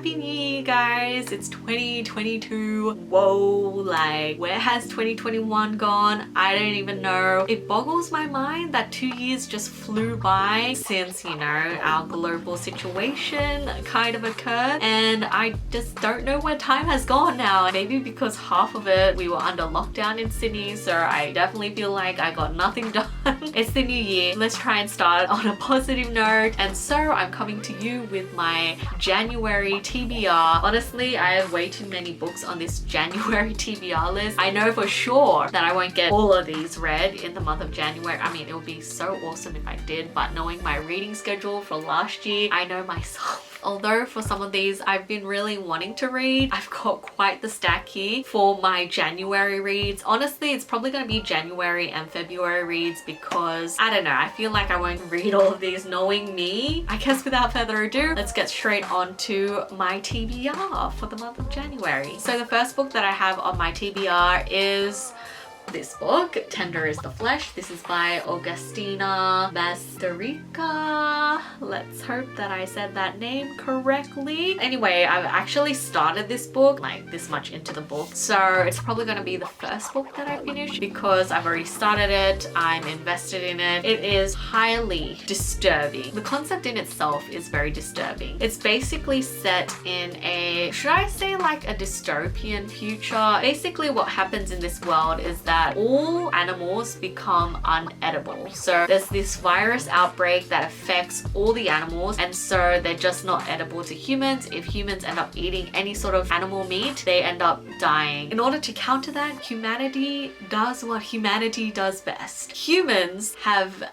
Happy New Year, guys. It's 2022. Whoa, like where has 2021 gone? I don't even know. It boggles my mind that 2 years just flew by since, you know, our global situation kind of occurred, and I just don't know where time has gone now. Maybe because half of it we were under lockdown in Sydney, so I definitely feel like I got nothing done. It's the new year. Let's try and start on a positive note, and so I'm coming to you with my January TBR. Honestly, I have way too many books on this January TBR list. I know for sure that I won't get all of these read in the month of January. I mean, it would be so awesome if I did, but knowing my reading schedule for last year, I know myself. Although for some of these I've been really wanting to read, I've got quite the stack here for my January reads. Honestly, it's probably going to be January and February reads because I don't know, I feel like I won't read all of these knowing me. I guess without further ado, let's get straight on to my TBR for the month of January. So the first book that I have on my TBR is this book, Tender is the Flesh. This is by Agustina Bazterrica. Let's hope that I said that name correctly. Anyway, I've actually started this book like this much into the book, so it's probably going to be the first book that I finish because I've already started it. I'm invested in it. It is highly disturbing. The concept in itself is very disturbing. It's basically set in a, should I say like a dystopian future? Basically what happens in this world is that all animals become unedible. So there's this virus outbreak that affects all the animals, and so they're just not edible to humans. If humans end up eating any sort of animal meat, they end up dying. In order to counter that, humanity does what humanity does best. Humans have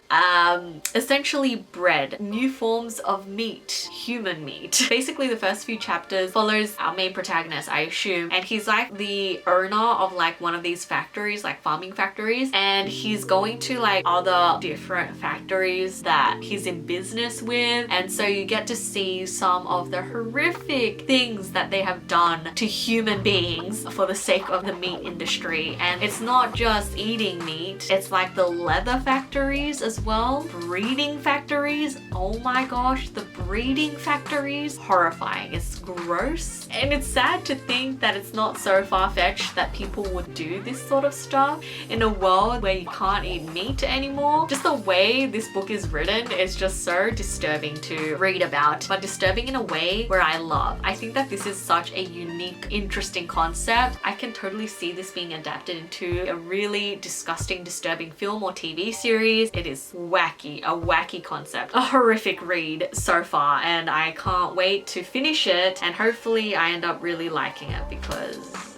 essentially bred new forms of meat, human meat. Basically the first few chapters follows our main protagonist, I assume, and he's like the owner of like one of these factories, like farming factories, and he's going to like other different factories that he's in business with, and so you get to see some of the horrific things that they have done to human beings for the sake of the meat industry. And it's not just eating meat, it's like the leather factories as well, breeding factories. Oh my gosh, the breeding factories, horrifying. It's gross, and it's sad to think that it's not so far-fetched that people would do this sort of stuff in a world where you can't eat meat anymore. Just the way this book is written is just so disturbing to read about, but disturbing in a way where I love. I think that this is such a unique, interesting concept. I can totally see this being adapted into a really disgusting, disturbing film or TV series. It is wacky, a wacky concept, a horrific read so far, and I can't wait to finish it, and hopefully I end up really liking it because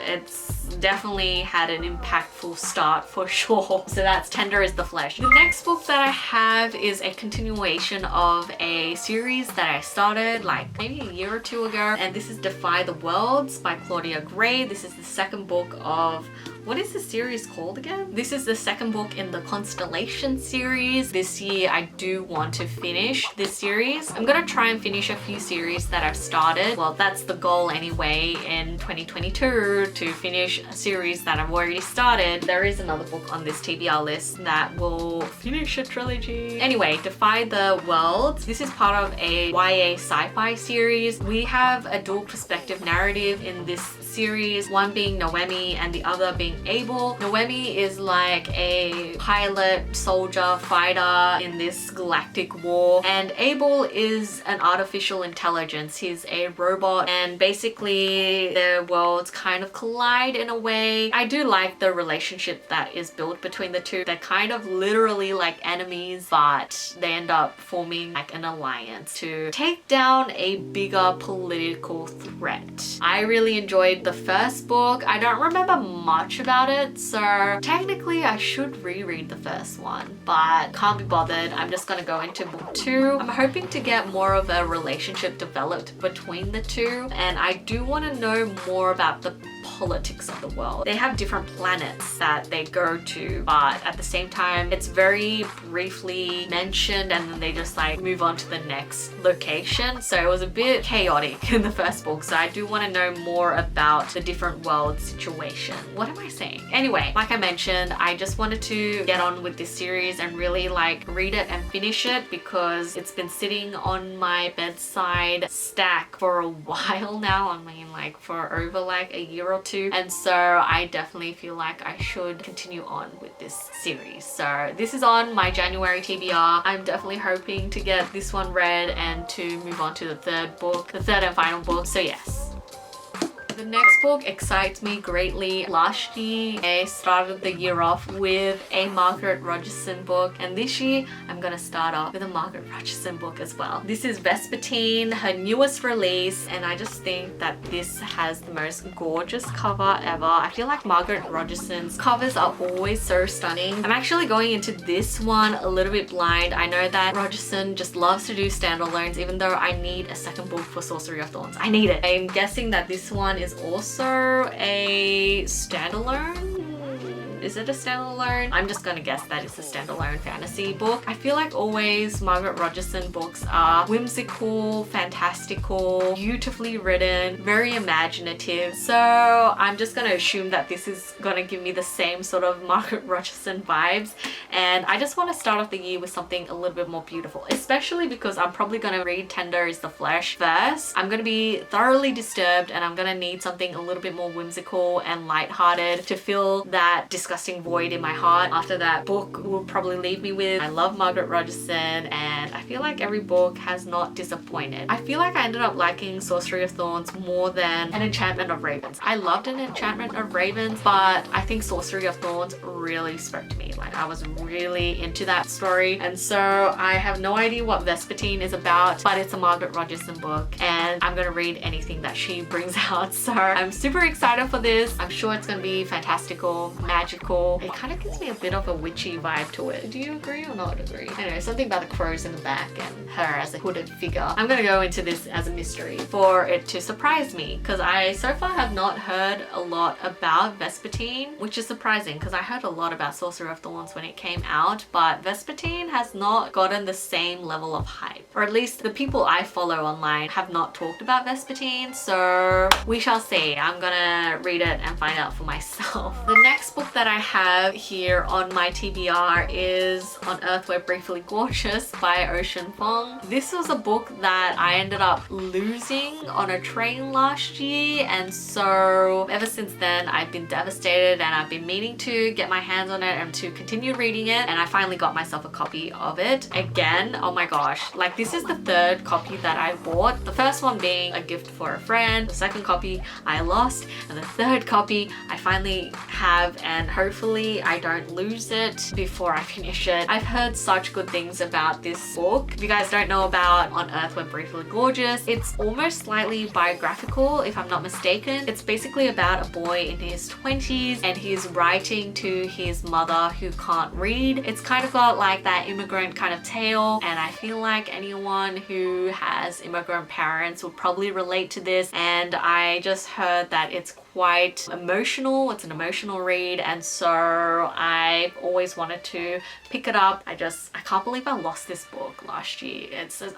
it's definitely had an impactful start for sure. So that's Tender is the Flesh. The next book that I have is a continuation of a series that I started like maybe a year or two ago, and this is Defy the World by Claudia. This is the second book of, what is the series called again? This is the second book in the Constellation series. This year I do want to finish this series. I'm gonna try and finish a few series that I've started. Well, that's the goal anyway in 2022, to finish a series that I've already started. There is another book on this TBR list that will finish a trilogy. Anyway, Defy the World. This is part of a YA sci-fi series. We have a dual perspective narrative in this series, one being Noemi and the other being Abel. Noemi is like a pilot, soldier, fighter in this galactic war, and Abel is an artificial intelligence. He's a robot, and basically their worlds kind of collide in a way. I do like the relationship that is built between the two. They're kind of literally like enemies, but they end up forming like an alliance to take down a bigger political threat. I really enjoyed the first book. I don't remember much about it, so technically I should reread the first one, but can't be bothered. I'm just gonna go into book 2. I'm hoping to get more of a relationship developed between the two, and I do want to know more about the politics of the world. They have different planets that they go to, but at the same time it's very briefly mentioned and then they just like move on to the next location. So it was a bit chaotic in the first book, so I do want to know more about the different world situation. What am I just saying. Anyway, like I mentioned, I just wanted to get on with this series and really like read it and finish it because it's been sitting on my bedside stack for a while now. I mean, like for over like a year or two, and so I definitely feel like I should continue on with this series. So this is on my January TBR. I'm definitely hoping to get this one read and to move on to the third and final book. So yes. The next book excites me greatly. Last year, I started the year off with a Margaret Rogerson book, and this year I'm gonna start off with a Margaret Rogerson book as well. This is Vespertine, her newest release, and I just think that this has the most gorgeous cover ever. I feel like Margaret Rogerson's covers are always so stunning. I'm actually going into this one a little bit blind. I know that Rogerson just loves to do standalones, even though I need a second book for Sorcery of Thorns. I need it. I'm guessing that this one is also a standalone. Is it a standalone? I'm just gonna guess that it's a standalone fantasy book. I feel like always Margaret Rogerson books are whimsical, fantastical, beautifully written, very imaginative. So I'm just gonna assume that this is gonna give me the same sort of Margaret Rogerson vibes. And I just want to start off the year with something a little bit more beautiful, especially because I'm probably gonna read Tender is the Flesh first. I'm gonna be thoroughly disturbed and I'm gonna need something a little bit more whimsical and lighthearted to fill that disgusting void in my heart after that book will probably leave me with. I love Margaret Rogerson and I feel like every book has not disappointed. I feel like I ended up liking Sorcery of Thorns more than An Enchantment of Ravens. I loved An Enchantment of Ravens, but I think Sorcery of Thorns really spoke to me. Like I was really into that story, and so I have no idea what Vespertine is about, but it's a Margaret Rogerson book and I'm gonna read anything that she brings out. So I'm super excited for this. I'm sure it's gonna be fantastical, magical. It kind of gives me a bit of a witchy vibe to it. Do you agree or not agree? I don't know, something about the crows in the back and her as a hooded figure. I'm gonna go into this as a mystery for it to surprise me, because I so far have not heard a lot about Vespertine, which is surprising because I heard a lot about Sorcerer of Thorns when it came out, but Vespertine has not gotten the same level of hype, or at least the people I follow online have not talked about Vespertine, so we shall see. I'm gonna read it and find out for myself. The next book that I have here on my TBR is On Earth We're Briefly Gorgeous by Rf Quang. This was a book that I ended up losing on a train last year, and so ever since then I've been devastated and I've been meaning to get my hands on it and to continue reading it, and I finally got myself a copy of it again. Oh my gosh, like this is the third copy that I bought. The first one being a gift for a friend, the second copy I lost, and the third copy I finally have, and hopefully I don't lose it before I finish it. I've heard such good things about this book. If you guys don't know about On Earth We're Briefly Gorgeous, it's almost slightly biographical if I'm not mistaken. It's basically about a boy in his 20s and he's writing to his mother who can't read. It's kind of got like that immigrant kind of tale, and I feel like anyone who has immigrant parents will probably relate to this, and I just heard that it's quite emotional. It's an emotional read, and so I've always wanted to pick it up. I can't believe I lost this book last year.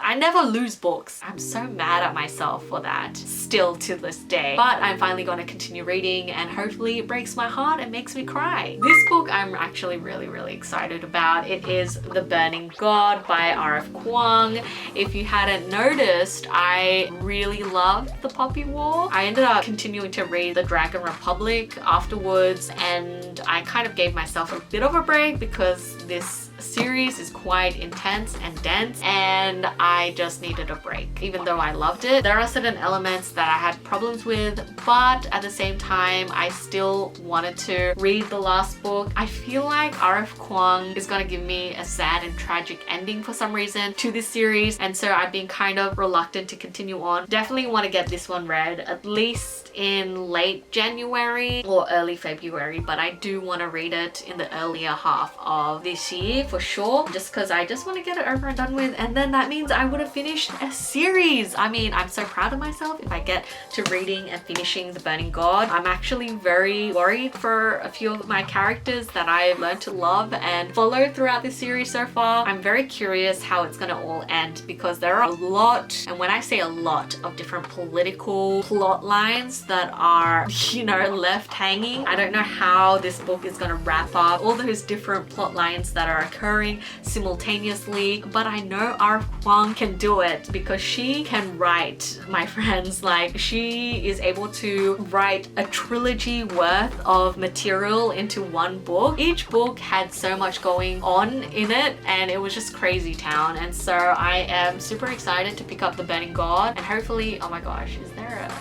I never lose books. I'm so mad at myself for that still to this day, but I'm finally going to continue reading and hopefully it breaks my heart and makes me cry. This book I'm actually really excited about. It is The Burning God by Rf Quang. If you hadn't noticed, I really loved The Poppy War. I ended up continuing to read The Dragon Republic afterwards, and I kind of gave myself a bit of a break because this series is quite intense and dense and I just needed a break. Even though I loved it, there are certain elements that I had problems with, but at the same time I still wanted to read the last book. I feel like Rf Quang is gonna give me a sad and tragic ending for some reason to this series, and so I've been kind of reluctant to continue on. Definitely want to get this one read at least in late January or early February, but I do want to read it in the earlier half of this year for sure, just because I just want to get it over and done with, and then that means I would have finished a series. I mean, I'm so proud of myself if I get to reading and finishing The Burning God. I'm actually very worried for a few of my characters that I've learned to love and follow throughout this series so far. I'm very curious how it's gonna all end, because there are a lot, and when I say a lot, of different political plot lines that are, you know, left hanging. I don't know how this book is gonna wrap up all those different plot lines that are occurring simultaneously, but I know Rf Quang can do it because she can write, my friends. Like, she is able to write a trilogy worth of material into one book. Each book had so much going on in it, and it was just crazy town. And so I am super excited to pick up The Burning God, and hopefully, oh my gosh, is there a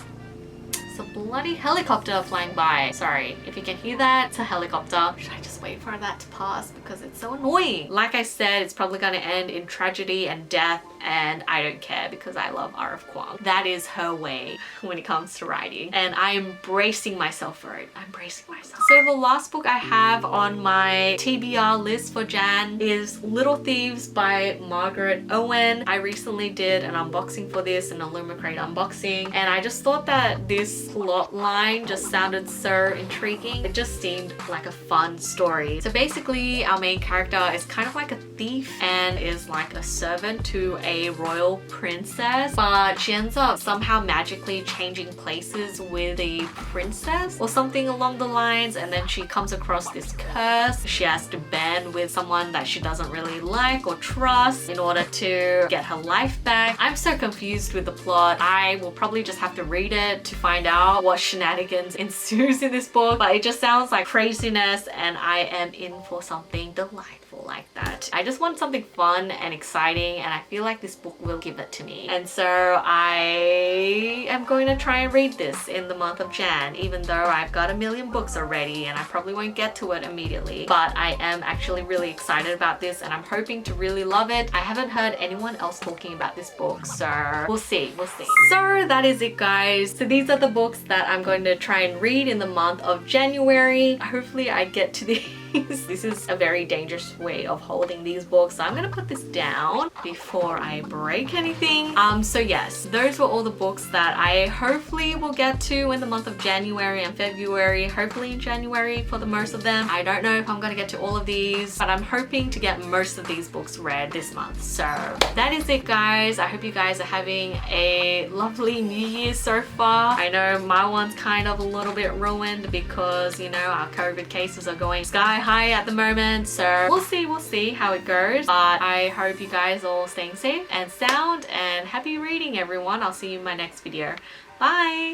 bloody helicopter flying by. Sorry if you can hear that, it's a helicopter. Should I just wait for that to pass because it's so annoying? Like I said, it's probably gonna end in tragedy and death, and I don't care because I love Rf Quang. That is her way when it comes to writing, and I am bracing myself for it. I'm bracing myself. So the last book I have on my TBR list for Jan is Little Thieves by Margaret Owen. I recently did an unboxing for this, an Illumicrate unboxing, and I just thought that this plot line just sounded so intriguing. It just seemed like a fun story. So basically our main character is kind of like a thief and is like a servant to a royal princess, but she ends up somehow magically changing places with the princess or something along the lines, and then she comes across this curse. She has to band with someone that she doesn't really like or trust in order to get her life back. I'm so confused with the plot. I will probably just have to read it to find out what shenanigans ensues in this book, but it just sounds like craziness, and I am in for something delightful like that. I just want something fun and exciting, and I feel like this book will give it to me. And so I am going to try and read this in the month of Jan, even though I've got a million books already and I probably won't get to it immediately. But I am actually really excited about this, and I'm hoping to really love it. I haven't heard anyone else talking about this book, so we'll see, we'll see. So that is it, guys. So these are the books that I'm going to try and read in the month of January. Hopefully I get to these. This is a very dangerous way of holding these books, so I'm gonna put this down before I break anything. So yes, those were all the books that I hopefully will get to in the month of January and February, hopefully in January for the most of them. I don't know if I'm gonna get to all of these, but I'm hoping to get most of these books read this month. So that is it, guys. I hope you guys are having a lovely New Year so far. I know my one's kind of a little bit ruined because, you know, our COVID cases are going sky high at the moment, so we'll see how it goes. But I hope you guys all staying safe and sound, and happy reading, everyone. I'll see you in my next video. Bye.